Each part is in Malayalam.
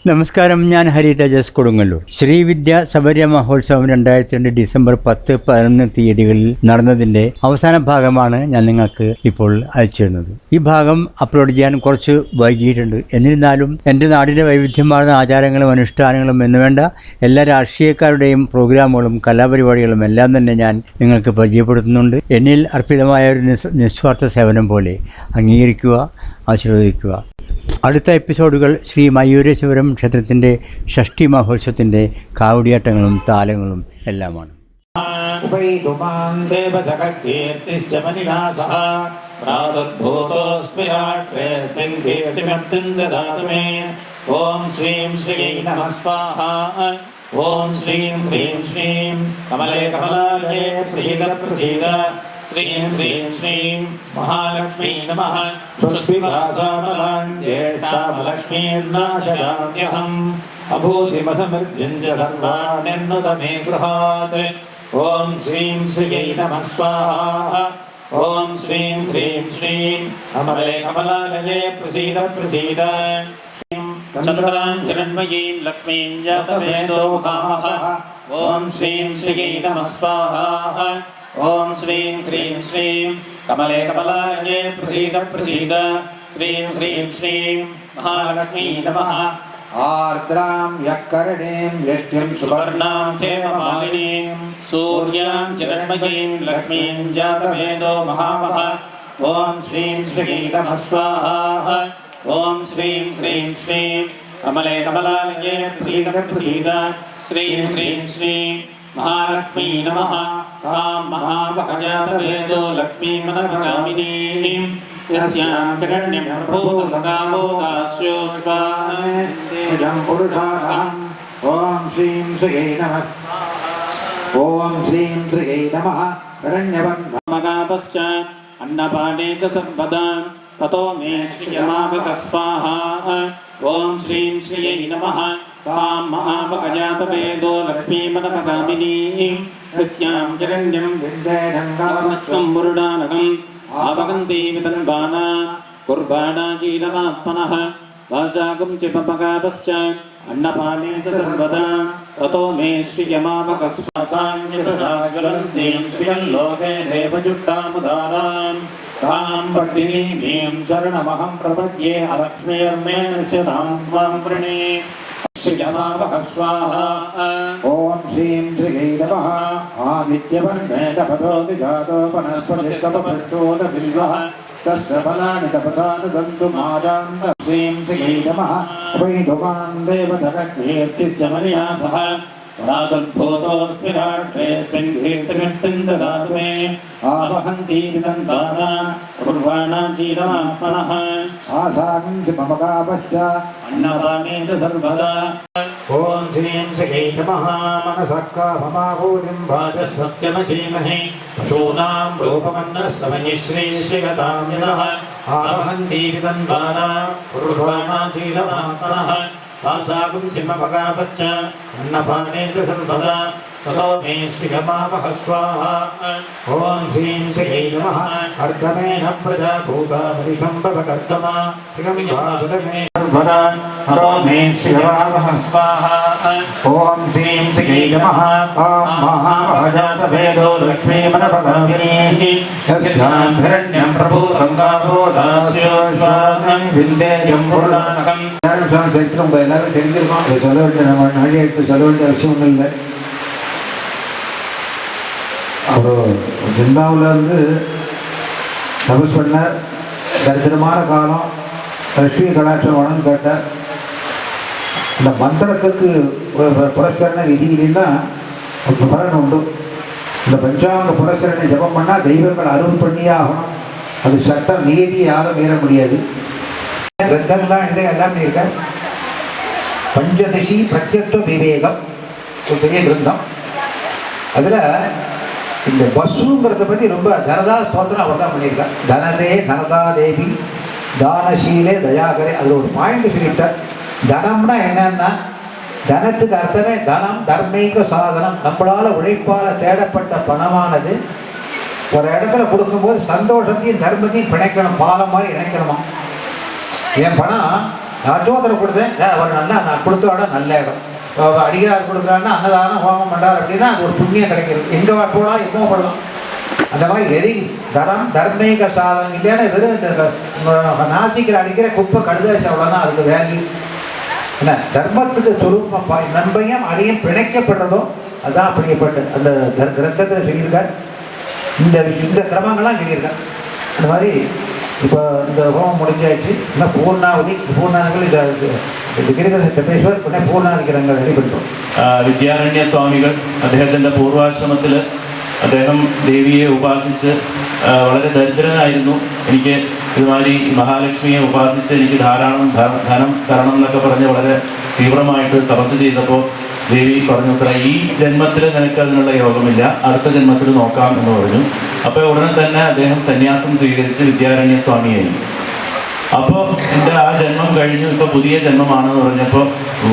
നമസ്കാരം, ഞാൻ ഹരി തേജസ് കൊടുങ്ങല്ലൂർ. ശ്രീവിദ്യ ശബരിമല മഹോത്സവം 2002 ഡിസംബർ 10, 11 തീയതികളിൽ നടന്നതിൻ്റെ അവസാന ഭാഗമാണ് ഞാൻ നിങ്ങൾക്ക് ഇപ്പോൾ അയച്ചിരുന്നത്. ഈ ഭാഗം അപ്ലോഡ് ചെയ്യാൻ കുറച്ച് വൈകിയിട്ടുണ്ട്. എന്നിരുന്നാലും എൻ്റെ നാടിൻ്റെ വൈവിധ്യമാർന്ന ആചാരങ്ങളും അനുഷ്ഠാനങ്ങളും എന്നുവേണ്ട എല്ലാ രാഷ്ട്രീയക്കാരുടെയും പ്രോഗ്രാമുകളും കലാപരിപാടികളും എല്ലാം തന്നെ ഞാൻ നിങ്ങൾക്ക് പരിചയപ്പെടുത്തുന്നുണ്ട്. എന്നിൽ അർപ്പിതമായ ഒരു നിസ്വാർത്ഥ സേവനം പോലെ അംഗീകരിക്കുക, ആശീർവദിക്കുക. അടുത്ത എപ്പിസോഡുകൾ ശ്രീ മയൂരേശ്വരം ക്ഷേത്രത്തിൻ്റെ ഷഷ്ഠി മഹോത്സവത്തിൻ്റെ കാവടിയാട്ടങ്ങളും താലങ്ങളും എല്ലാമാണ്. ഓം ശ്രീം ശ്രീ നമഃ സ്വാഹ. ഓം ശ്രീം ഹ്രീം ശ്രീം കമലേ കമലാലയേ പ്രസീദ പ്രസീദ. ശ്രീം ഹ്രീം ശ്രീം മഹാലക്ഷ്മീ നമഃ. ജ്യേഷ്ഠാമലക്ഷ്മീർനാശയാമ്യഹം അഭൂതിമസമൃത്യുഞ്ജ സർവാണ്യന്നുത മേ ഗൃഹാത്. ഓം ശ്രീം ശ്രീ നമഃ സ്വാഹ. ഓം ശ്രീം ഹ്രീം ശ്രീം കമലേ കമലാലയേ പ്രസീദ പ്രസീദ. ചന്ദ്രാം ഹിരണ്മയീം ലക്ഷ്മീം ജാതവേദോ മഹാമഹ. ഓം ശ്രീം ശ്രീ നമഃ സ്വാഹ. ഓം ശ്രീം ഹ്രീം ശ്രീം കമലേ കമലാലയേ പ്രസീദ പ്രസീദ. ശ്രീം ഹ്രീം ശ്രീം മഹാലക്ഷ്മീ നമഃ. ആർദ്രാം യക്കരണീം യഷ്ട്യം സുവർണാം ഹേമമാലിനീം സൂര്യാം ഹിരണ്മയീം ലക്ഷ്മീം ജാതവേദോ മഹാമഹ. ഓം ശ്രീം ശ്രീ നമഃ സ്വാഹ. ഓം ശ്രീം ഹ്രീം ശ്രീം കമലേ കമലാലയേ പ്രസീദ പ്രസീദ. ശ്രീം ഹ്രീം ശ്രീം മഹാലക്ഷ്മീ നമഃ. താം മഹാഭഗജാതവേദോ ലക്ഷ്മീമനഭഗാമിനീം യസ്യാം ഹിരണ്യം പ്രഭൂതകാമോദാസ്യോസ്വാഹം പുരുഷാഹം. ഓം ശ്രീം ശ്രീ നമഃ. ഓം ശ്രീം ശ്രീ നമഃ. ഹിരണ്യബന്ധമകാപശ്ച അന്നപാനേ ച സർവദാ തതോ മേ ശ്രിയമാവക സ്വാഹാ. ഓം ശ്രീം ശ്രീ നമഃ. താം മഹാഭഗജാതവേദോ ലക്ഷ്മീമനഭഗാമിനീം യസ്യാം ഹിരണ്യം വിന്ദേനംഗമസ്വം മുരുടാനകം ആവഹന്തി വിതൻവാനാ കുർബാണാചീലമാത്മനഃ. വാശാകും ചിപപകാപശ്ച അന്നപാനേ ച സർവദാ തതോ മേ ശ്രിയമാവക സ്വാസാഞ്ജസാഗലന്തീം ശ്രിയം ലോകേ ദേവജുട്ടാമുദാരാം. താം ഭക്തിനീം ശരണമഹം പ്രപദ്യേ അലക്ഷ്മീർമേ നശ്യതാം ത്വാം വൃണേ ശ്രിയമാവക സ്വാഹാ. ഓം ശ്രീം ശ്രീ നമഃ. ആദിത്യവർണ്ണേ തപതോതി ജാതോ വനസ്പതി സമപൃഷ്ടോദ ബിൽവഃ തസ്യ ഫലാനി തപതാനി ദന്തുമാജാന്ത. ശ്രീം ശ്രീ നമഃ. വൈദുമാൻ ദേവതകീർത്തിശ്ച മണിനാഥഃ. പ്രാദുർഭൂതോऽസ്മി രാഷ്ട്രേऽസ്മിन् കീർത്തിമിത്തം ദദാതു മേ. ആവഹന്തി വിതന്താനാ കുർവാണാചീലമാത്മനഃ. ആസാഗം ചിപമകാപശ്ച അന്നപാനേ ച സർവദാ. ഓം ശ്രീം ശ്രീ നമഃ. മനസഃ കാമമാഹൂതിം ഭാജഃ സത്യമസീമഹേ. പശൂനാം രൂപമന്നസ്തമയേ ശ്രീ ശ്രീഗതാം യനഃ. ആവഹന്തി വിതന്താനാ കുർവാണാചീലമാത്മനഃ. ആസാഗം ചിപമകാപശ്ച അന്നപാനേ ച സർവദാ തതോ മേ ശ്രിയമാവക സ്വാഹാ. ഓം ശ്രീം ശ്രീ നമഃ. അർദ്ധമേന പ്രജാഭൂതാമരികമ്പവകർത്തമാ ഹിരമിവാസുരമേ സർവദാ തതോ മേ ശ്രിയമാവക സ്വാഹാ. ഓം ശ്രീം ശ്രീ നമഃ. താം മഹാഭഗജാതവേദോ ലക്ഷ്മീമനഭഗാമിനീം യസ്യാം ഹിരണ്യം പ്രഭൂതം കാമോദാസ്യോസ്വാഹം വിന്ദേയം പുരുഷാനകം. ചരിത്രം എല്ലാവരും தெரிஞ்சிருக்கோம். சொல்ல வேண்டிய நம்ம நாடி எடுத்து சொல்ல வேண்டிய அவசியம் ஒன்றும் இல்லை. அவர் ஜிந்தாவில் வந்து தபஸ் பண்ணார். தரித்திரமான காலம், லட்சுமி கடாட்சம் வேணும்னு கேட்டார். இந்த மந்திரத்துக்கு புரஸ்கரண விதி இல்லைன்னா அதுக்கு பலன் உண்டு. இந்த பஞ்சாங்க புரஸ்கரணை ஜபம் பண்ணால் தெய்வங்கள் அருள் பண்ணியே ஆகணும். அது சட்டம், நீதி யாரும் மீற முடியாது. கிரந்தங்கள்லாம் இல்லை, எல்லாம் இருக்க. பஞ்சதசி பிரத்யத்துவ விவேகம் ஒரு பெரிய கிரந்தம். அதில் இந்த வசுங்கிறத பற்றி ரொம்ப தனதா ஸ்தோத்திரம் அவர் தான் பண்ணியிருக்கார். தனதே தனதா தேவி தானசீலே தயாகரே. அதில் ஒரு பாயிண்ட் சொல்லிட்டார். தனம்னா என்னன்னா, தனத்துக்கு அர்த்தமே தனம் தர்மீக சாதனம். நம்மளால் உழைப்பால் தேடப்பட்ட பணமானது ஒரு இடத்துல கொடுக்கும்போது சந்தோஷத்தையும் தர்மத்தையும் பிணைக்கணும், பாலம் மாதிரி இணைக்கணுமா. என் பணம் யாற்றோத்தரை கொடுத்தேன் அவர் நல்லா நான் கொடுத்த இடம் நல்ல இடம் அடிகார் கொடுக்குறான்னா அன்னதானம் ஹோமம் பண்ணுறாரு அப்படின்னா அது ஒரு புண்ணியம் கிடைக்கிறது. எங்கே போகலாம் எப்போ போடலாம். அந்த மாதிரி எதி தர்மீக சாதனம் இல்லைன்னா வெறும் இந்த நாசிக்கில் அடிக்கிற குப்பை கடுதாசி அவ்வளோதான் அதுக்கு வேல்யூ. என்ன தர்மத்துக்கு சொரூபம் நன்மையும் அதையும் பிணைக்கப்படுறதோ அதுதான் அப்படியேப்பட்ட அந்த கிரந்தத்தில் சொல்லியிருக்கார். இந்த கிரமங்கள்லாம் சொல்லியிருக்கார். அந்த மாதிரி இப்போ இந்த ஹோமம் முடிஞ்சாச்சு. இன்னும் പൂർണ്ണാവധി இந்த ഗിരിധര ചപ്പേശ്വർ പിന്നെ പൂർണ്ണാധികരങ്ങൾ അടിപെട്ടു. വിദ്യാരണ്യ സ്വാമികൾ അദ്ദേഹത്തിൻ്റെ പൂർവാശ്രമത്തിൽ അദ്ദേഹം ദേവിയെ ഉപാസിച്ച് വളരെ ദരിദ്രനായിരുന്നു. എനിക്ക് ഇതുമാതിരി മഹാലക്ഷ്മിയെ ഉപാസിച്ച് എനിക്ക് ധാരാളം ധനം തരണം എന്നൊക്കെ പറഞ്ഞ് വളരെ തീവ്രമായിട്ട് തപസ് ചെയ്തപ്പോൾ ദേവി പറഞ്ഞു, ഈ ജന്മത്തിൽ നിനക്ക് അതിനുള്ള യോഗമില്ല, അടുത്ത ജന്മത്തിൽ നോക്കാം എന്ന് പറഞ്ഞു. അപ്പോൾ ഉടനെ തന്നെ അദ്ദേഹം സന്യാസം സ്വീകരിച്ച് വിദ്യാരണ്യ സ്വാമിയായി. അപ്പോൾ എൻ്റെ ആ ജന്മം കഴിഞ്ഞു, ഇപ്പോൾ പുതിയ ജന്മമാണെന്ന് പറഞ്ഞപ്പോൾ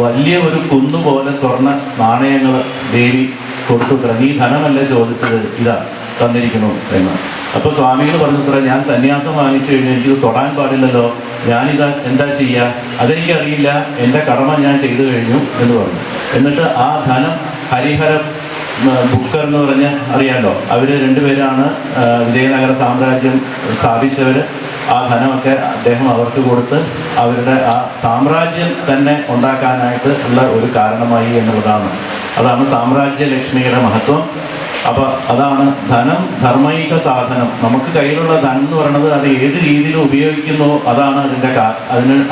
വലിയ ഒരു കുന്നുപോലെ സ്വർണ്ണ നാണയങ്ങൾ ദേവി കൊടുത്തുത്ര. നീ ധനമല്ല ചോദിച്ചത്, ഇതാ തന്നിരിക്കുന്നു എന്ന്. അപ്പോൾ സ്വാമികൾ പറഞ്ഞുത്ര, ഞാൻ സന്യാസം വാങ്ങിച്ചു കഴിഞ്ഞാൽ എനിക്കിത് തൊടാൻ പാടില്ലല്ലോ, ഞാനിതാ എന്താ ചെയ്യുക, അതെനിക്കറിയില്ല, എൻ്റെ കടമ ഞാൻ ചെയ്തു കഴിഞ്ഞു എന്ന് പറഞ്ഞു. എന്നിട്ട് ആ ധനം ഹരിഹര ബുക്കർ എന്ന് പറഞ്ഞ് അറിയാമല്ലോ, അവർ രണ്ടുപേരാണ് വിജയനഗര സാമ്രാജ്യം സ്ഥാപിച്ചവർ. ആ ധനമൊക്കെ അദ്ദേഹം അവർക്ക് കൊടുത്ത് അവരുടെ ആ സാമ്രാജ്യം തന്നെ ഉണ്ടാക്കാനായിട്ട് ഉള്ള ഒരു കാരണമായി എന്നുള്ളതാണ്. അതാണ് സാമ്രാജ്യ ലക്ഷ്മിയുടെ മഹത്വം. അപ്പോൾ അതാണ് ധനം ധർമ്മൈക സാധനം. നമുക്ക് കയ്യിലുള്ള ധനം എന്ന് പറയുന്നത് അത് ഏത് രീതിയിൽ ഉപയോഗിക്കുന്നോ അതാണ്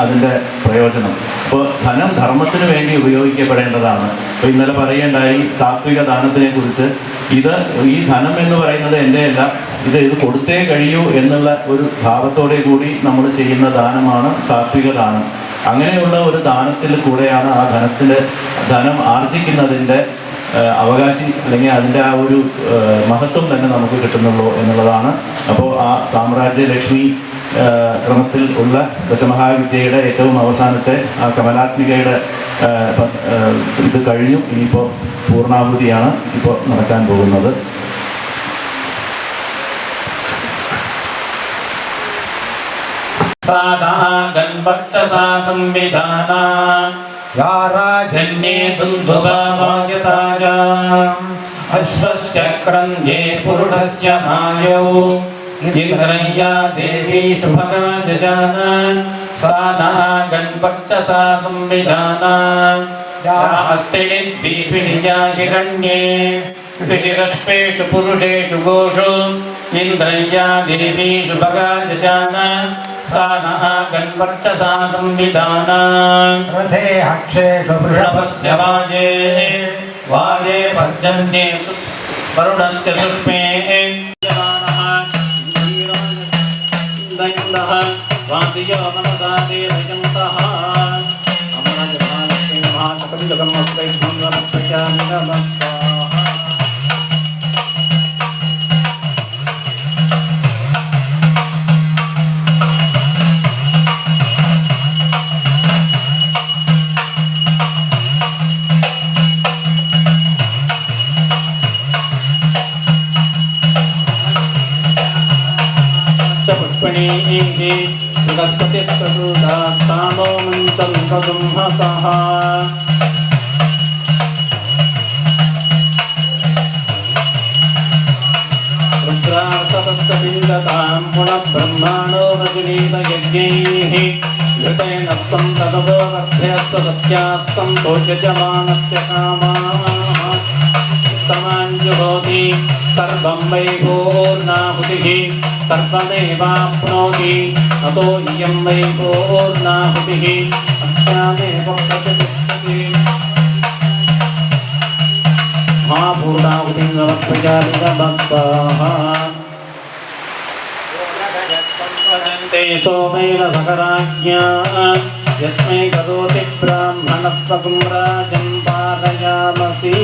അതിൻ്റെ പ്രയോജനം. അപ്പോൾ ധനം ധർമ്മത്തിന് വേണ്ടി ഉപയോഗിക്കപ്പെടേണ്ടതാണ്. അപ്പോൾ ഇന്നലെ പറയേണ്ടായി സാത്വിക ദാനത്തിനെ കുറിച്ച്. ഈ ധനം എന്ന് പറയുന്നത് എൻ്റെ അല്ല, ഇത് കൊടുത്തേ കഴിയൂ എന്നുള്ള ഒരു ഭാവത്തോടെ കൂടി നമ്മൾ ചെയ്യുന്ന ദാനമാണ് സാത്വിക ദാനം. അങ്ങനെയുള്ള ഒരു ദാനത്തിൽ കൂടെയാണ് ആ ധനം ആർജിക്കുന്നതിൻ്റെ അവകാശി അല്ലെങ്കിൽ അതിൻ്റെ ആ ഒരു മഹത്വം തന്നെ നമുക്ക് കിട്ടുന്നുള്ളൂ എന്നുള്ളതാണ്. അപ്പോൾ ആ സാമ്രാജ്യ ലക്ഷ്മി ക്രമത്തിൽ ഉള്ള ദശമഹാവിദ്യയുടെ ഏറ്റവും അവസാനത്തെ ആ കമലാത്മികയുടെ ഇത് കഴിഞ്ഞു. ഇനിയിപ്പോൾ പൂർണ്ണാഹുതിയാണ് ഇപ്പോൾ നടക്കാൻ പോകുന്നത്. गणवर्चसा संविधाना या राजन्ये दुन्दुभावायतायाम् अश्वस्य क्रन्ध्ये पुरुषस्य मायौ इन्द्रय्या देवी सुभगा जजाना सा नः गणवर्चसा संविधाना या हस्ते दीपिणिया हिरण्ये त्रिशिरश्वेषु पुरुषेषु गोषु इन्द्रय्या देवी सुभगा जजाना सा नः गणवर्चसा संविधाना रथे हक्षेषु वृषभस्य वाजे पर्जन्ये वरुणस्य सुष्मे इन्द्रः वादियो मनसा देवयन्तः अमराजमालक्ष्मी नमः सकलजगन्मस्तैः नमस्कृत्यामि नमस्कार. पुष्पणीः मन्त्रं कदुंहसः रुद्रासतस्य विन्दतां पुनः ब्रह्माणो रजनीतयज्ञैः घृतेन त्वं तदववर्धयस्व सत्यास्तं तोषजमानस्य कामाः उत्तमाञ्जुहोति सर्वं वै पूर्णाहुतिः सर्वमेवाप्नोति अतो इयं वै पूर्णाहुतिः अस्यामेव प्रतिष्ठति. महापूर्णाहुतिं समर्पयामि नमः स्वाहा. वदन्ते सोमेन सकराज्ञा यस्मै करोति ब्राह्मणस्त्वं राजं पारयामसि.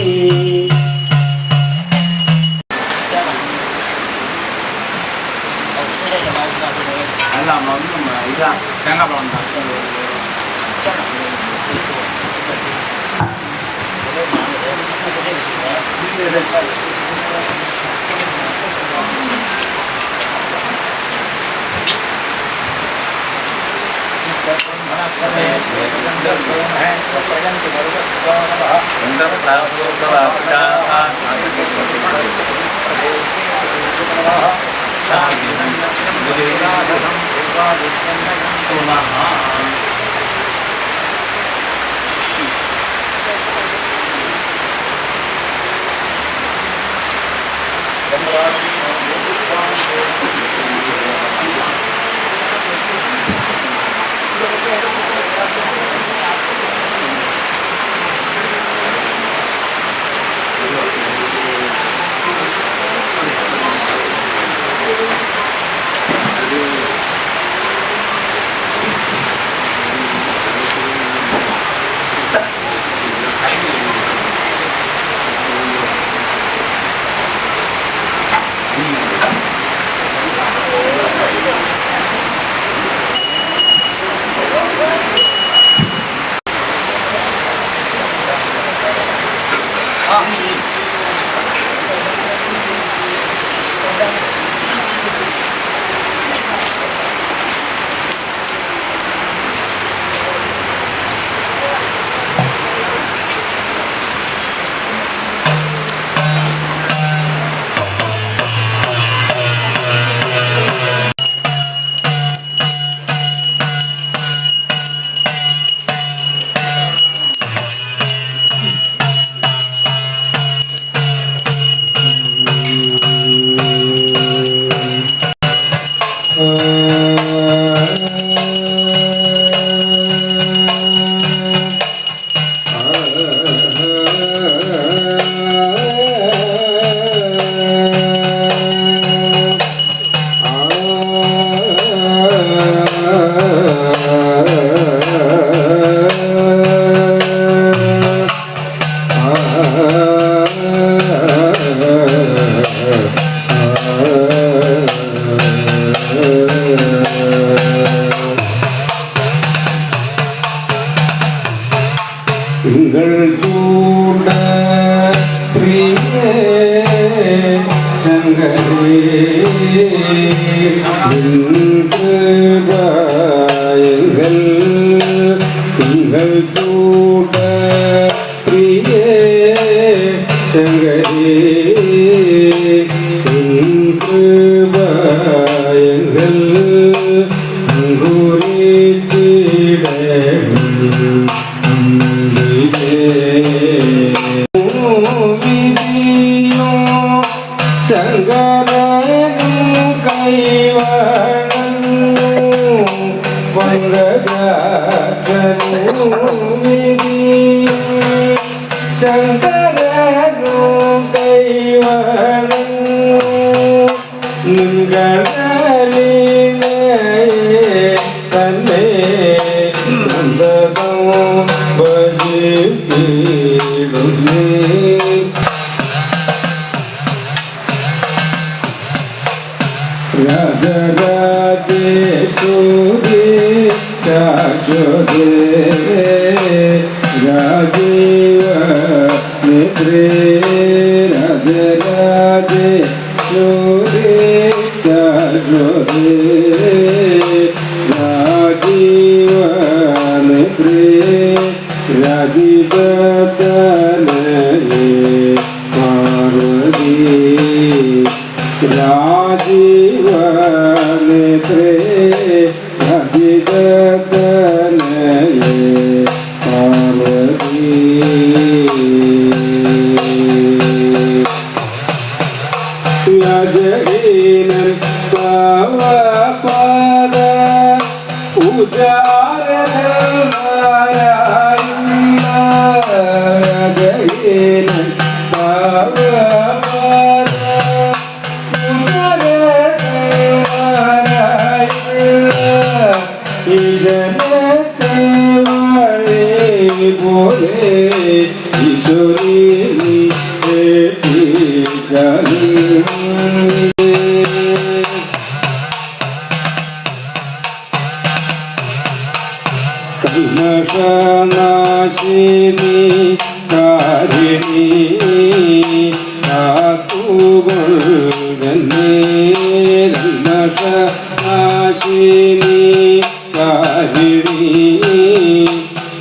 Karini,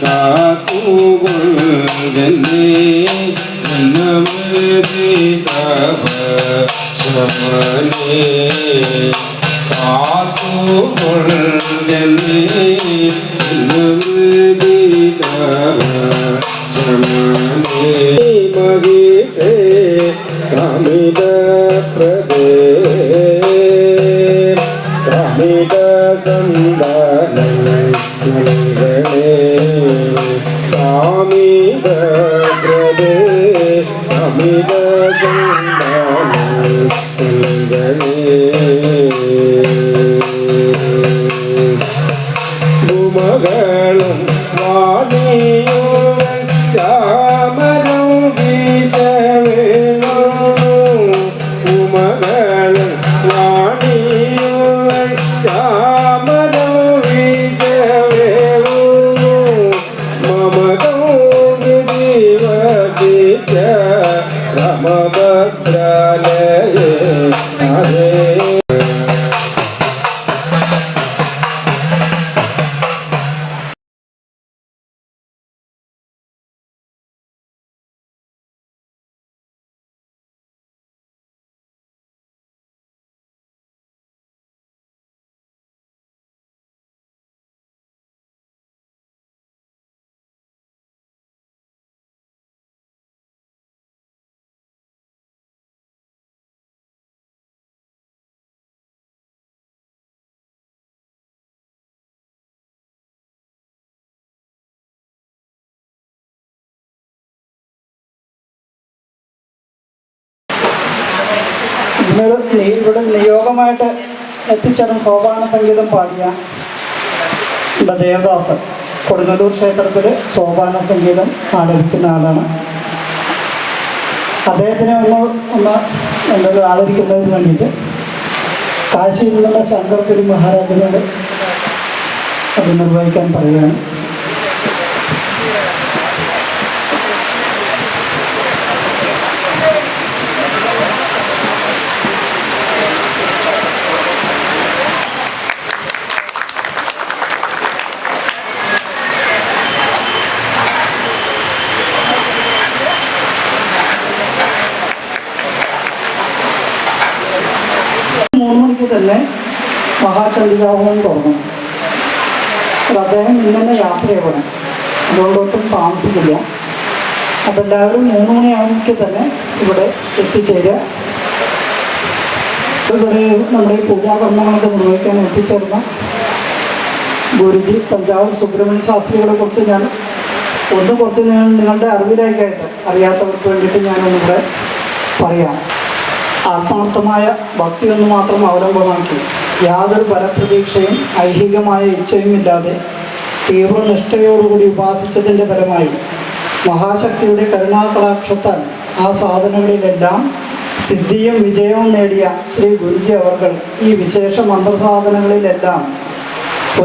Kaku ഇവിടെ നിയോഗമായിട്ട് എത്തിച്ചേർന്ന സോപാന സംഗീതം പാടിയ ദേവദാസൻ കൊടുങ്ങല്ലൂർ ക്ഷേത്രത്തിൽ സോപാന സംഗീതം ആലപിക്കുന്ന ആളാണ്. അദ്ദേഹത്തിനെ ഒന്ന് ആദരിക്കുന്നതിന് വേണ്ടിയിട്ട് കാശിയിൽ നിന്നുള്ള ശങ്കർപുരി മഹാരാജനോട് അത് നിർവഹിക്കാൻ പറയുകയാണ്. തന്നെ മഹാചണ്ഡികാഹോമം തുടങ്ങും. അത് അദ്ദേഹം ഇന്ന് തന്നെ യാത്രയാവണം, അതുകൊണ്ടൊട്ടും താമസിക്കില്ല. അപ്പം എല്ലാവരും 3 മണിയാകുമ്പോൾ തന്നെ ഇവിടെ എത്തിച്ചേരുക. ഇവിടെ നമ്മുടെ ഈ പൂജാകർമ്മങ്ങളൊക്കെ നിർവഹിക്കാൻ എത്തിച്ചേർന്ന ഗുരുജി തഞ്ചാവൂർ സുബ്രഹ്മണ്യ ശാസ്ത്രികളെ കുറിച്ച് ഞാൻ കുറച്ച് നിങ്ങളുടെ അറിവിലേക്കായിട്ട് അറിയാത്തവർക്ക് വേണ്ടിയിട്ട് ഞാനൊന്നിവിടെ പറയാം. ആത്മാർത്ഥമായ ഭക്തിയൊന്നു മാത്രം അവലംബമാക്കി യാതൊരു ഫലപ്രതീക്ഷയും ഐഹികമായ ഇച്ഛയുമില്ലാതെ തീവ്രനിഷ്ഠയോടുകൂടി ഉപാസിച്ചതിൻ്റെ ഫലമായി മഹാശക്തിയുടെ കരുണാകടാക്ഷത്താൽ ആ സാധനങ്ങളിലെല്ലാം സിദ്ധിയും വിജയവും നേടിയ ശ്രീ ഗുരുജി അവർകൾ ഈ വിശേഷ മന്ത്രസാധനങ്ങളിലെല്ലാം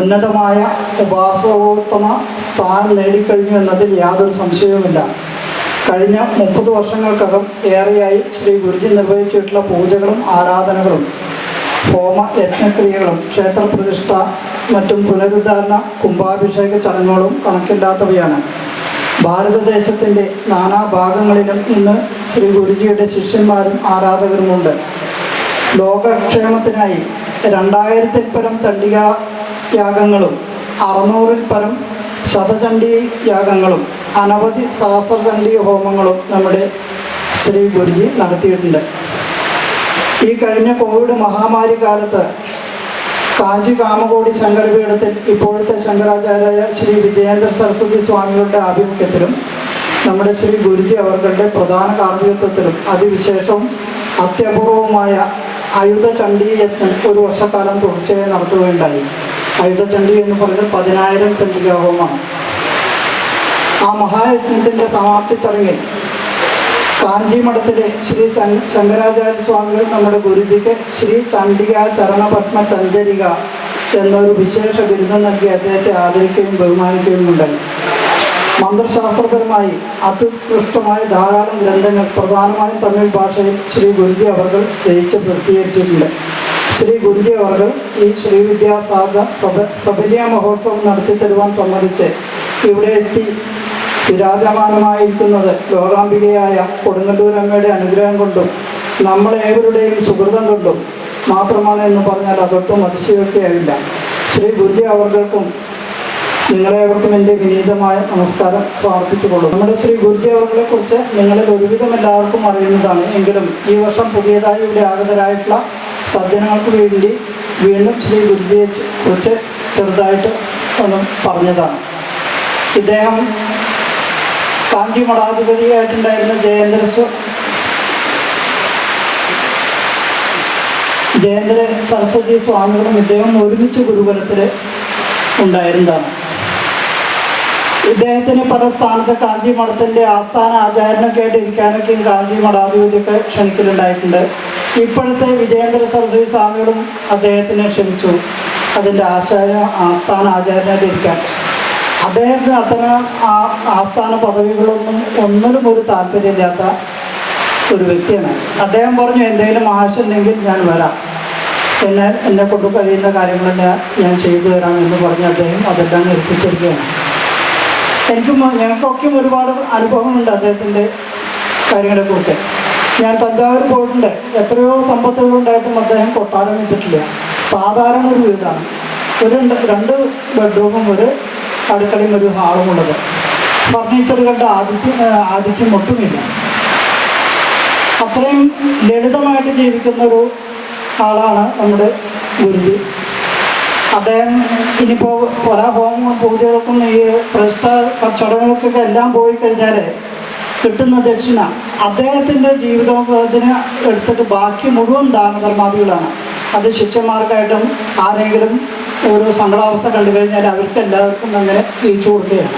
ഉന്നതമായ ഉപാസകോത്തമ സ്ഥാനം നേടിക്കഴിഞ്ഞു എന്നതിൽ യാതൊരു സംശയവുമില്ല. കഴിഞ്ഞ 30 വർഷങ്ങൾക്കകം ഏറെയായി ശ്രീ ഗുരുജി നിർവഹിച്ചിട്ടുള്ള പൂജകളും ആരാധനകളും ഹോമ യജ്ഞക്രിയകളും ക്ഷേത്രപ്രതിഷ്ഠ മറ്റും പുനരുദ്ധാരണ കുംഭാഭിഷേക ചടങ്ങുകളും കണക്കില്ലാത്തവയാണ്. ഭാരതദേശത്തിൻ്റെ നാനാഭാഗങ്ങളിലും ഇന്ന് ശ്രീ ഗുരുജിയുടെ ശിഷ്യന്മാരും ആരാധകരുമുണ്ട്. ലോകക്ഷേമത്തിനായി 2000-ൽ പരം ചണ്ഡികാ യാഗങ്ങളും 600-ൽ പരം ശതചണ്ഡി യാഗങ്ങളും അനവധി സഹസ്രചണ്ഡി ഹോമങ്ങളും നമ്മുടെ ശ്രീ ഗുരുജി നടത്തിയിട്ടുണ്ട്. ഈ കഴിഞ്ഞ കോവിഡ് മഹാമാരി കാലത്ത് കാഞ്ചി കാമകോടി ശങ്കരപീഠത്തിൽ ഇപ്പോഴത്തെ ശങ്കരാചാര്യ ശ്രീ വിജയേന്ദ്ര സരസ്വതി സ്വാമികളുടെ ആഭിമുഖ്യത്തിലും നമ്മുടെ ശ്രീ ഗുരുജി അവരുടെ പ്രധാന കാർമ്മികത്വത്തിലും അതിവിശേഷവും അത്യപൂർവമായ ആയുധചണ്ഡി യജ്ഞം 1 വർഷക്കാലം തുടർച്ചയായി നടത്തുകയുണ്ടായി. ആയുധചണ്ഡി എന്ന് പറയുന്നത് 10,000 ചണ്ഡികാ ഹോമമാണ്. ആ മഹായജ്ഞത്തിൻ്റെ സമാപ്തി ചടങ്ങിൽ കാഞ്ചി മഠത്തിലെ ശ്രീ ശങ്കരാചാര്യ സ്വാമികൾ നമ്മുടെ ഗുരുജിക്ക് ശ്രീ ചണ്ഡിക ചരണപത്മ ചഞ്ചരിക എന്നൊരു വിശേഷ ബിരുദം നൽകി അദ്ദേഹത്തെ ആദരിക്കുകയും ബഹുമാനിക്കുകയും ഉണ്ടായി. മന്ത്രശാസ്ത്രപരമായി അത്യുത്കൃഷ്ടമായ ധാരാളം ഗ്രന്ഥങ്ങൾ പ്രധാനമായും തമിഴ് ഭാഷയിൽ ശ്രീ ഗുരുജി അവർകൾ രചിച്ച് പ്രസിദ്ധീകരിച്ചിട്ടുണ്ട്. ശ്രീ ഗുരുജി അവർകൾ ഈ ശ്രീവിദ്യാസാധ സബര്യ മഹോത്സവം നടത്തി തരുവാൻ സമ്മതിച്ച് ഇവിടെ എത്തി വിരാജമാനമായിരിക്കുന്നത് ലോകാംബികയായ കൊടുങ്ങല്ലൂരമ്മയുടെ അനുഗ്രഹം കൊണ്ടും നമ്മളേവരുടെയും സുഹൃതം കൊണ്ടും മാത്രമാണ് എന്ന് പറഞ്ഞാൽ അതൊട്ടും അതിശയോക്തിയാവില്ല. ശ്രീ ഗുരുജി അവർക്കും നിങ്ങളേവർക്കും എൻ്റെ വിനീതമായ നമസ്കാരം സമർപ്പിച്ചുകൊള്ളും. നമ്മുടെ ശ്രീ ഗുരുജി അവരെ കുറിച്ച് നിങ്ങളിൽ ഒരുവിധം എല്ലാവർക്കും അറിയുന്നതാണ്. എങ്കിലും ഈ വർഷം പുതിയതായി ഇവിടെ ആഗതരായിട്ടുള്ള സജ്ജനങ്ങൾക്ക് വേണ്ടി വീണ്ടും ശ്രീ ഗുരുജിയെ കുറിച്ച് ചെറുതായിട്ട് ഒന്ന് പറഞ്ഞതാണ്. ഇദ്ദേഹം കാഞ്ചി മഠാധിപതിയായിട്ടുണ്ടായിരുന്ന ജയേന്ദ്ര സരസ്വതി സ്വാമികളും ഇദ്ദേഹം ഒരുമിച്ച് ഗുരുകുലത്തിൽ ഉണ്ടായിരുന്നതാണ്. ഇദ്ദേഹത്തിന് പല സ്ഥാനത്ത് കാഞ്ചി മഠത്തിൻ്റെ ആസ്ഥാന ആചാര്യനൊക്കെ ആയിട്ട് ഇരിക്കാനൊക്കെയും കാഞ്ചി മഠാധിപതിയൊക്കെ ക്ഷണിക്കലുണ്ടായിട്ടുണ്ട്. ഇപ്പോഴത്തെ വിജയേന്ദ്ര സരസ്വതി സ്വാമികളും അദ്ദേഹത്തിനെ ക്ഷണിച്ചു അതിൻ്റെ ആസ്ഥാന ആചാര്യനായിട്ട് ഇരിക്കാൻ. അദ്ദേഹത്തിന് അത്തരം ആസ്ഥാന ഒന്നിലും ഒരു താല്പര്യമില്ലാത്ത ഒരു വ്യക്തിയാണ്. അദ്ദേഹം പറഞ്ഞു, എന്തെങ്കിലും ആവശ്യമുണ്ടെങ്കിൽ ഞാൻ വരാം, എന്നെ കൊണ്ട് കഴിയുന്ന കാര്യങ്ങളെല്ലാം ഞാൻ ചെയ്തു തരാം എന്ന് പറഞ്ഞ് അദ്ദേഹം അതെല്ലാം നിരസിച്ചിരിക്കുകയാണ്. ഞങ്ങൾക്കൊക്കെ ഒരുപാട് അനുഭവമുണ്ട് അദ്ദേഹത്തിൻ്റെ കാര്യങ്ങളെക്കുറിച്ച്. ഞാൻ തഞ്ചാവൂർ പോയിട്ടുണ്ട്. എത്രയോ സമ്പത്തുകളുണ്ടായിട്ടും അദ്ദേഹം കൊട്ടാരം വെച്ചിട്ടില്ല. സാധാരണ ഒരു വീടാണ്. 2 ബെഡ്റൂമും ഒരു അടുക്കളയും ഒരു ഹാളും ഉള്ളത്. ഫർണിച്ചറുകളുടെ ആധിക്യം ഒട്ടുമില്ല. അത്രയും ലളിതമായിട്ട് ജീവിക്കുന്ന ഒരു ആളാണ് നമ്മുടെ ഗുരുജി. അദ്ദേഹം ഇനിയിപ്പോൾ പല ഹോമ പൂജകൾക്കും ഈ പ്രതിഷ്ഠ ചടങ്ങുകൾക്കൊക്കെ എല്ലാം പോയി കഴിഞ്ഞാൽ കിട്ടുന്ന ദക്ഷിണ അദ്ദേഹത്തിൻ്റെ ജീവിതത്തിന് എടുത്തിട്ട് ബാക്കി മുഴുവൻ ദാനധർമാദികളാണ്. അത് ശിഷ്യന്മാർക്കായിട്ടും ആരെങ്കിലും ഒരു സങ്കടാവസ്ഥ കണ്ടു കഴിഞ്ഞാൽ അവർക്ക് എല്ലാവർക്കും അങ്ങനെ തിരിച്ചു കൊടുക്കുകയാണ്.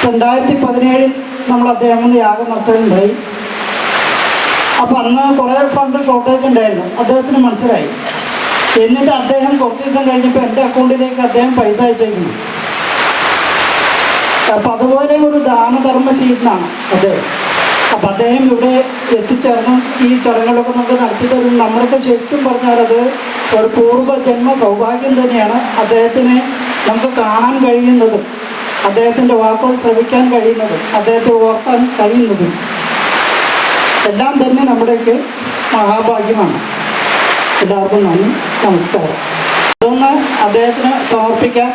2017 നമ്മൾ അദ്ദേഹം ഒന്ന് യാഗം നടത്തുകയുണ്ടായി. അപ്പോൾ അന്ന് കുറേ ഫണ്ട് ഷോർട്ടേജ് ഉണ്ടായിരുന്നു. അദ്ദേഹത്തിന് മനസ്സിലായി. എന്നിട്ട് അദ്ദേഹം കുറച്ച് ദിവസം കഴിഞ്ഞപ്പോൾ എൻ്റെ അക്കൗണ്ടിലേക്ക് അദ്ദേഹം പൈസ അയച്ചേക്കുന്നു. അപ്പം അതുപോലെ ഒരു ദാനധർമ്മശീലനാണ് അദ്ദേഹം. അപ്പം അദ്ദേഹം ഇവിടെ എത്തിച്ചേർന്ന് ഈ ചടങ്ങുകളൊക്കെ നമുക്ക് നടത്തി തരും. നമ്മളൊക്കെ ശരിക്കും പറഞ്ഞാൽ അത് ഒരു പൂർവ്വജന്മ സൗഭാഗ്യം തന്നെയാണ്. അദ്ദേഹത്തിനെ നമുക്ക് കാണാൻ കഴിയുന്നതും അദ്ദേഹത്തിൻ്റെ വാക്കുകൾ ശ്രവിക്കാൻ കഴിയുന്നതും അദ്ദേഹത്തെ ഓർക്കാൻ കഴിയുന്നതും എല്ലാം തന്നെ നമ്മുടെയൊക്കെ മഹാഭാഗ്യമാണ്. എല്ലാവർക്കും നന്ദി, നമസ്കാരം. അതൊന്ന് അദ്ദേഹത്തിന് സമർപ്പിക്കാൻ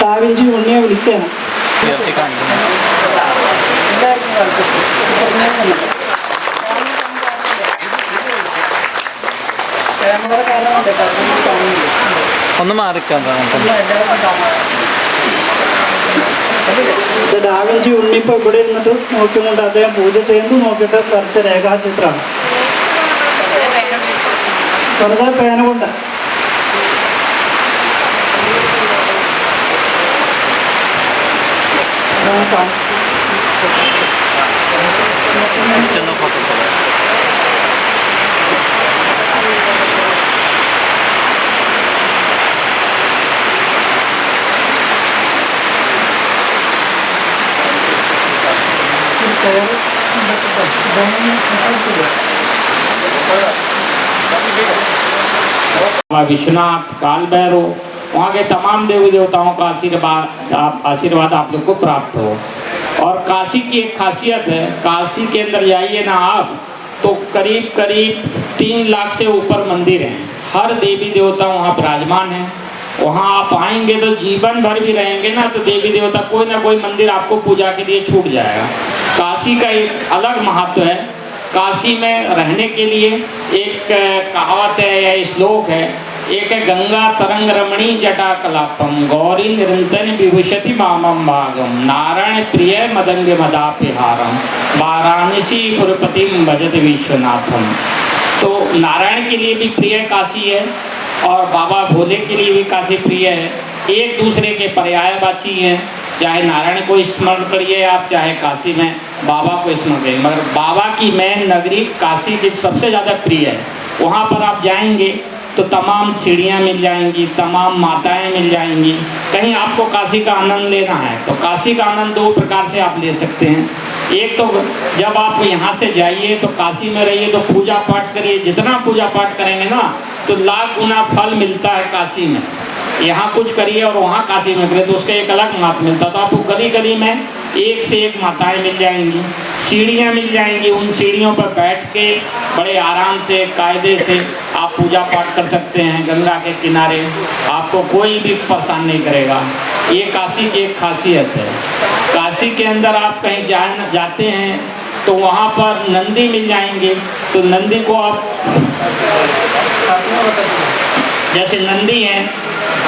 ഡാവിഞ്ചി ഉണ്ണിയെ വിളിക്കുകയാണ്. ഒന്ന് മാറിക്കാൻ ഇത് ഡാവിഞ്ചി ഉണ്ണി ഇപ്പോൾ ഇവിടെ ഇരുന്നിട്ട് നോക്കിക്കൊണ്ട് അദ്ദേഹം പൂജ ചെയ്യുന്നു നോക്കിയിട്ട് വരച്ച രേഖാചിത്രമാണ്. വെറുതെ പേന കൊണ്ട് विश्वनाथ, काल भैरव, वहाँ के तमाम देवी देवताओं का आशीर्वाद आप लोग को प्राप्त हो। और काशी की एक खासियत है, काशी के अंदर जाइए ना आप तो करीब 3 लाख से ऊपर मंदिर हैं। हर देवी देवता वहाँ विराजमान है। वहाँ आप आएंगे तो जीवन भर भी रहेंगे ना तो देवी देवता कोई ना कोई मंदिर आपको पूजा के लिए छूट जाएगा। काशी का एक अलग महत्व है। काशी में रहने के लिए एक कहावत है या श्लोक है, एक है गंगा तरंग रमणी जटा कलापम गौरी निरंतन विभूषति मामम भागम नारायण प्रिय मदंग मदापिहारम वाराणसी पुरपतिम भजत विश्वनाथम। तो नारायण के लिए भी प्रिय काशी है और बाबा भोले के लिए भी काशी प्रिय है। एक दूसरे के पर्यायवाची हैं। चाहे नारायण को स्मरण करिए आप, चाहे काशी में बाबा को स्मरण करिए, मगर बाबा की मेन नगरी काशी की सबसे ज़्यादा प्रिय है। वहाँ पर आप जाएंगे तो तमाम सीढ़ियाँ मिल जाएंगी, तमाम माताएं मिल जाएंगी। कहीं आपको काशी का आनंद लेना है तो काशी का आनंद 2 प्रकार से आप ले सकते हैं। एक तो जब आप यहाँ से जाइए तो काशी में रहिए तो पूजा पाठ करिए। जितना पूजा पाठ करेंगे ना तो लाख गुना फल मिलता है काशी में। यहाँ कुछ करिए और वहाँ काशी में करिए, तो उसका एक अलग मात मिलता। तो आपको गली गली में एक से एक माताएं मिल जाएंगी, सीढ़ियाँ मिल जाएंगी, उन सीढ़ियों पर बैठ के बड़े आराम से कायदे से आप पूजा पाठ कर सकते हैं गंगा के किनारे, आपको कोई भी परेशान नहीं करेगा। ये काशी की एक खासियत है। काशी के अंदर आप कहीं जाते हैं तो वहाँ पर नंदी मिल जाएंगे, तो नंदी को आप जैसे नंदी हैं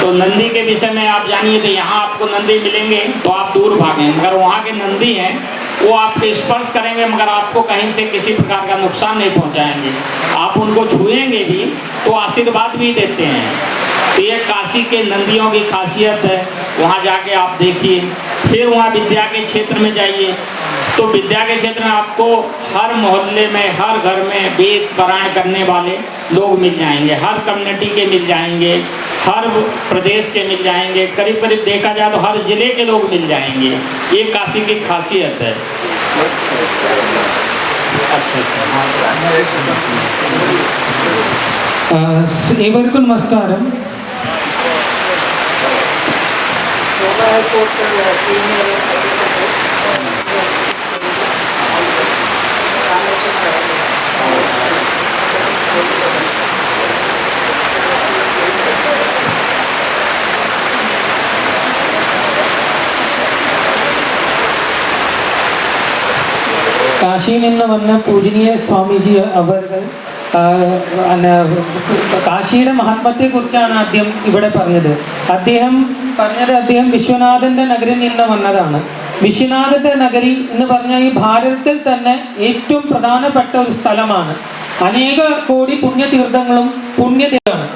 तो नंदी के विषय में आप जानिए, तो यहाँ आपको नंदी मिलेंगे तो आप दूर भागें, मगर वहाँ के नंदी हैं वो आपके स्पर्श करेंगे मगर आपको कहीं से किसी प्रकार का नुकसान नहीं पहुँचाएंगे। आप उनको छुएंगे भी तो आशीर्वाद भी देते हैं। तो ये काशी के नंदियों की खासियत है, वहाँ जाके आप देखिए। फिर वहाँ विद्या के क्षेत्र में जाइए, तो विद्या के क्षेत्र में आपको हर मोहल्ले में, हर घर में वेद पारायण करने वाले लोग मिल जाएंगे, हर कम्युनिटी के मिल जाएंगे, हर प्रदेश के मिल जाएंगे, करीब करीब देखा जाए तो हर जिले के लोग मिल जाएंगे। ये काशी की खासियत है। ഏവർക്കും നമസ്കാരം. കാശിയിൽ നിന്ന് വന്ന പൂജനീയ സ്വാമിജി അവർ കാശിയുടെ മഹാത്മ്യത്തെക്കുറിച്ചാണ് ആദ്യം ഇവിടെ പറഞ്ഞത്. അദ്ദേഹം വിശ്വനാഥൻ്റെ നഗരിയിൽ നിന്ന് വന്നതാണ്. വിശ്വനാഥൻ്റെ നഗരി എന്ന് പറഞ്ഞാൽ ഈ ഭാരതത്തിൽ തന്നെ ഏറ്റവും പ്രധാനപ്പെട്ട ഒരു സ്ഥലമാണ്. അനേക കോടി പുണ്യതീർത്ഥങ്ങളും പുണ്യതയാണ്.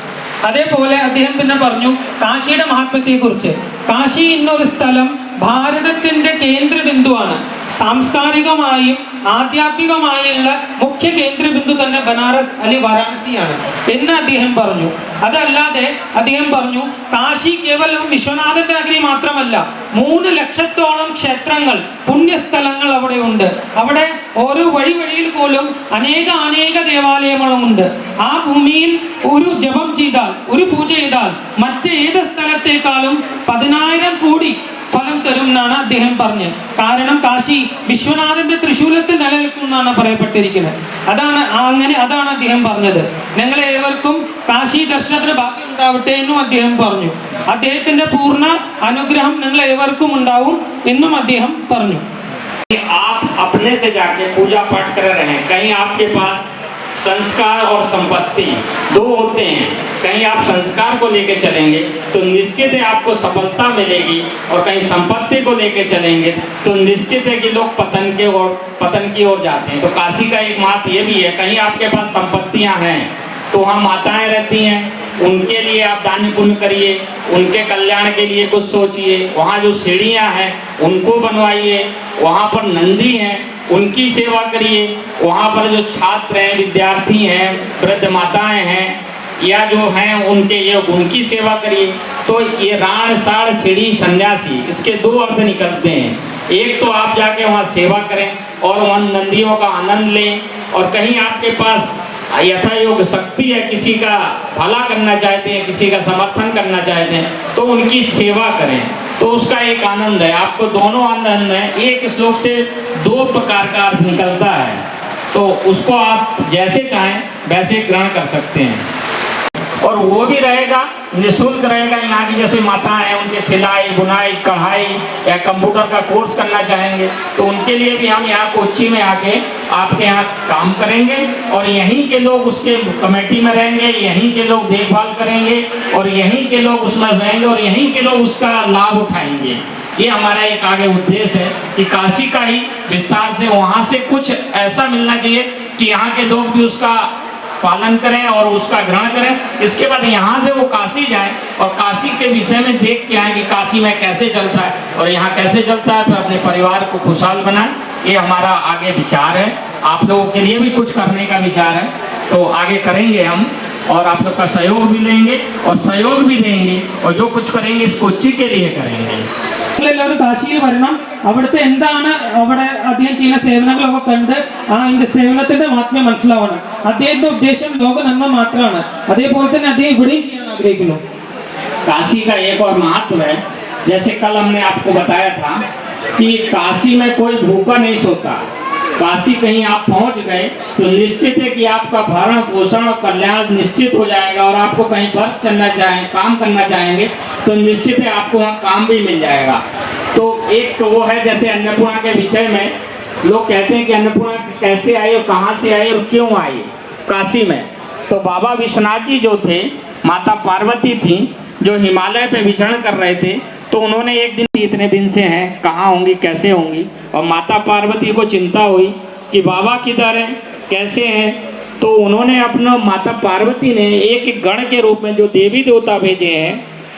അതേപോലെ അദ്ദേഹം പിന്നെ പറഞ്ഞു കാശിയുടെ മഹാത്മ്യത്തെക്കുറിച്ച്. കാശി എന്നൊരു സ്ഥലം ഭാരതത്തിൻ്റെ കേന്ദ്രബിന്ദുവാണ്. സാംസ്കാരികമായും ആധ്യാത്മികമായുള്ള മുഖ്യ കേന്ദ്രബിന്ദു തന്നെ ബനാറസ് അല്ലെങ്കിൽ വാരാണസിയാണ് എന്ന് അദ്ദേഹം പറഞ്ഞു. അതല്ലാതെ അദ്ദേഹം പറഞ്ഞു കാശി കേവലം വിശ്വനാഥൻ്റെ നഗരി മാത്രമല്ല, 3 ലക്ഷത്തോളം ക്ഷേത്രങ്ങൾ, പുണ്യസ്ഥലങ്ങൾ അവിടെ ഉണ്ട്. അവിടെ ഓരോ വഴിയിൽ പോലും അനേക ദേവാലയങ്ങളുമുണ്ട്. ആ ഭൂമിയിൽ ഒരു ജപം ചെയ്താൽ, ഒരു പൂജ ചെയ്താൽ മറ്റേത് സ്ഥലത്തേക്കാളും 10,000 കോടി ഫലം തരും എന്നാണ് അദ്ദേഹം പറഞ്ഞത്. കാരണം കാശി വിശ്വനാഥന്റെ തൃശൂലത്തിൽ നിലനിൽക്കുമെന്നാണ് പറയപ്പെട്ടിരിക്കുന്നത്. അതാണ് അദ്ദേഹം പറഞ്ഞത്. ഞങ്ങളെ ഏവർക്കും കാശി ദർശനത്തിന് ഭാഗ്യം ഉണ്ടാവട്ടെ എന്നും അദ്ദേഹം പറഞ്ഞു. അദ്ദേഹത്തിന്റെ പൂർണ്ണ അനുഗ്രഹം ഞങ്ങളെ ഏവർക്കും ഉണ്ടാവും എന്നും അദ്ദേഹം പറഞ്ഞു. आप अपने से जाके पूजा पाठ कर रहे हैं, कहीं आपके पास संस्कार और संपत्ति दो होते हैं। कहीं आप संस्कार को लेके चलेंगे तो निश्चित है आपको सफलता मिलेगी, और कहीं संपत्ति को लेके चलेंगे तो निश्चित है कि लोग पतन की ओर जाते हैं। तो काशी का एक बात ये भी है, कहीं आपके पास संपत्तियां हैं तो वहाँ माताएं रहती हैं, उनके लिए आप दान पुण्य करिए, उनके कल्याण के लिए कुछ सोचिए। वहाँ जो सीढ़ियाँ हैं उनको बनवाइए, वहाँ पर नंदी हैं उनकी सेवा करिए, वहाँ पर जो छात्र हैं, विद्यार्थी हैं, वृद्ध माताएं हैं या जो हैं उनकी सेवा करिए। तो ये राण साड़ सीढ़ी सन्यासी, इसके 2 अर्थ निकलते हैं। एक तो आप जाके वहाँ सेवा करें और वहाँ नंदियों का आनंद लें, और कहीं आपके पास यथा योग शक्ति है, किसी का भला करना चाहते हैं, किसी का समर्थन करना चाहते हैं तो उनकी सेवा करें, तो उसका एक आनंद है। आपको दोनों आनंद है, एक श्लोक से 2 प्रकार का अर्थ निकलता है, तो उसको आप जैसे चाहें वैसे ग्रहण कर सकते हैं। और वो भी रहेगा, निःशुल्क रहेगा। यहाँ की जैसे माताएं हैं उनके सिलाई, बुनाई, कढ़ाई या कंप्यूटर का कोर्स करना चाहेंगे तो उनके लिए भी हम यहाँ कोच्चि में आके आपके यहाँ काम करेंगे, और यहीं के लोग उसके कमेटी में रहेंगे, यहीं के लोग देखभाल करेंगे, और यहीं के लोग उसमें रहेंगे, और यहीं के लोग उसका लाभ उठाएंगे। ये हमारा एक आगे उद्देश्य है कि काशी का ही विस्तार से वहाँ से कुछ ऐसा मिलना चाहिए कि यहाँ के लोग भी उसका पालन करें और उसका ग्रहण करें। इसके बाद यहाँ से वो काशी जाएं और काशी के विषय में देख के आएँ कि काशी में कैसे चलता है और यहाँ कैसे चलता है, फिर अपने परिवार को खुशहाल बनाएं। ये हमारा आगे विचार है। आप लोगों के लिए भी कुछ करने का विचार है, तो आगे करेंगे हम, और आप लोग का सहयोग भी लेंगे और सहयोग भी देंगे, और जो कुछ करेंगे इस कोच्चि के लिए करेंगे। എല്ലാവരും കാശിയിൽ വരണം. അവിടുത്തെ എന്താണ് അവിടെ അദ്ദേഹം ചെയ്യുന്ന സേവനങ്ങളൊക്കെ കണ്ട് ഇതിന്റെ സേവനത്തിന്റെ മഹാത്മ്യം മനസ്സിലാവണം. അദ്ദേഹത്തിന്റെ ഉദ്ദേശം ലോക നന്മ മാത്രമാണ്. അതേപോലെ തന്നെ അദ്ദേഹം ഇവിടെയും ചെയ്യാൻ ആഗ്രഹിക്കുന്നു. काशी का एक और महत्व है। जैसे कल हमने आपको बताया था कि काशी में कोई भूखा नहीं सोता। काशी कहीं आप पहुंच गए तो निश्चित है कि आपका भरण पोषण और कल्याण निश्चित हो जाएगा, और आपको कहीं वर्क चलना चाहें, काम करना चाहेंगे तो निश्चित है आपको वहाँ काम भी मिल जाएगा। तो एक तो वो है, जैसे अन्नपूर्णा के विषय में लोग कहते हैं कि अन्नपूर्णा कैसे आई और कहाँ से आई और क्यों आई काशी में। तो बाबा विश्वनाथ जी जो थे, माता पार्वती थी जो हिमालय पे विचरण कर रहे थे, तो उन्होंने एक दिन इतने दिन से हैं, कहाँ होंगी, कैसे होंगी, और माता पार्वती को चिंता हुई कि बाबा किधर हैं, कैसे हैं। तो उन्होंने अपना माता पार्वती ने एक गण के रूप में जो देवी देवता भेजे हैं,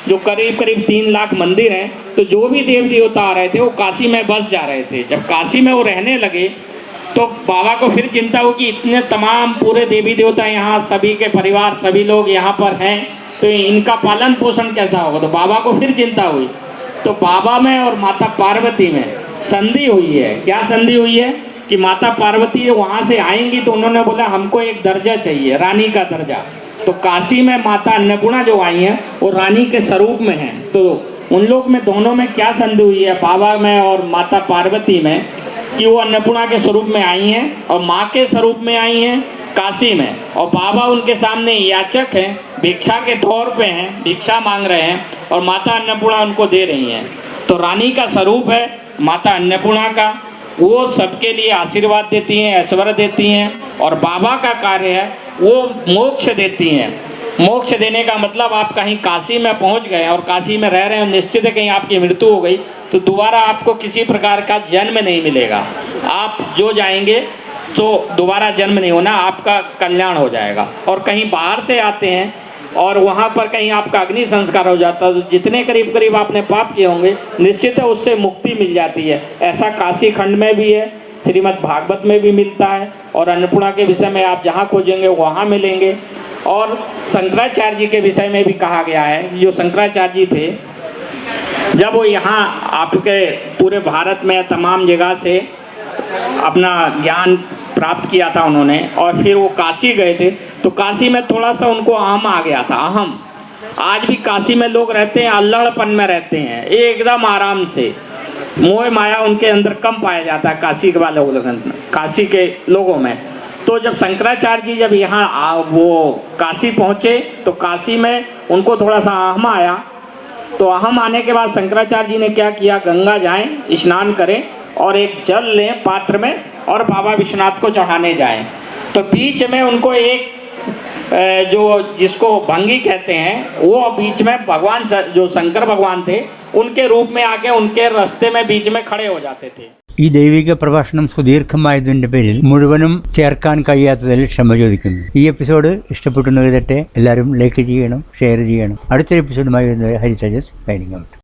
जो करीब करीब 3 लाख मंदिर हैं, तो जो भी देवी देवता आ रहे थे वो काशी में बस जा रहे थे। जब काशी में वो रहने लगे तो बाबा को फिर चिंता हुई कि इतने तमाम पूरे देवी देवता यहाँ, सभी के परिवार, सभी लोग यहाँ पर हैं, तो इनका पालन पोषण कैसा होगा। तो बाबा को फिर चिंता हुई। तो बाबा में और माता पार्वती में संधि हुई है। क्या संधि हुई है कि माता पार्वती वहाँ से आएंगी तो उन्होंने बोला हमको एक दर्जा चाहिए, रानी का दर्जा। तो काशी में माता अन्नपूर्णा जो आई हैं वो रानी के स्वरूप में हैं। तो उन लोग में दोनों में क्या संधि हुई है, बाबा में और माता पार्वती में, कि वो अन्नपूर्णा के स्वरूप में आई हैं और माँ के स्वरूप में आई हैं काशी में, और बाबा उनके सामने याचक हैं, भिक्षा के तौर पे हैं, भिक्षा मांग रहे हैं, और माता अन्नपूर्णा उनको दे रही हैं। तो रानी का स्वरूप है माता अन्नपूर्णा का, वो सबके लिए आशीर्वाद देती हैं, ऐश्वर्य देती हैं, और बाबा का कार्य है वो मोक्ष देती हैं। मोक्ष देने का मतलब आप कहीं काशी में पहुंच गए और काशी में रह रहे हैं, निश्चित है कहीं आपकी मृत्यु हो गई तो दोबारा आपको किसी प्रकार का जन्म नहीं मिलेगा। आप जो जाएंगे तो दोबारा जन्म नहीं होना, आपका कल्याण हो जाएगा। और कहीं बाहर से आते हैं और वहाँ पर कहीं आपका अग्नि संस्कार हो जाता है तो जितने करीब करीब आपने पाप किए होंगे निश्चित है उससे मुक्ति मिल जाती है। ऐसा काशी खंड में भी है, श्रीमद् भागवत में भी मिलता है, और अन्नपूर्णा के विषय में आप जहाँ खोजेंगे वहाँ मिलेंगे। और शंकराचार्य जी के विषय में भी कहा गया है, जो शंकराचार्य जी थे जब वो यहाँ आपके पूरे भारत में तमाम जगह से अपना ज्ञान प्राप्त किया था उन्होंने, और फिर वो काशी गए थे तो काशी में थोड़ा सा उनको अहम आ गया था। अहम आज भी काशी में लोग रहते हैं, अल्लड़पन में रहते हैं, एकदम आराम से, मोह माया उनके अंदर कम पाया जाता है काशी के वाले काशी के लोगों में। तो जब शंकराचार्य जी जब यहाँ वो काशी पहुँचे तो काशी में उनको थोड़ा सा अहम आया। तो अहम आने के बाद शंकराचार्य जी ने क्या किया, गंगा जाएं, स्नान करें और एक जल लें पात्र में और बाबा विश्वनाथ को चढ़ाने जाएं। तो बीच में उनको एक जो जिसको भंगी कहते हैं वो बीच में भगवान जो शंकर भगवान थे उनके रूप में आके उनके रास्ते में बीच में खड़े हो जाते थे। ഈ ദൈവിക പ്രഭാഷണം സുദീർഘമായതിൻ്റെ പേരിൽ മുഴുവനും ചേർക്കാൻ കഴിയാത്തതിൽ ക്ഷമ ചോദിക്കുന്നു. ഈ എപ്പിസോഡ് ഇഷ്ടപ്പെട്ടു എന്ന് കരുതട്ടെ. എല്ലാവരും ലൈക്ക് ചെയ്യണം, ഷെയർ ചെയ്യണം. അടുത്തൊരു എപ്പിസോഡുമായി വരുന്നത് ഹരി സജസ് സൈനിങ് ഔട്ട്.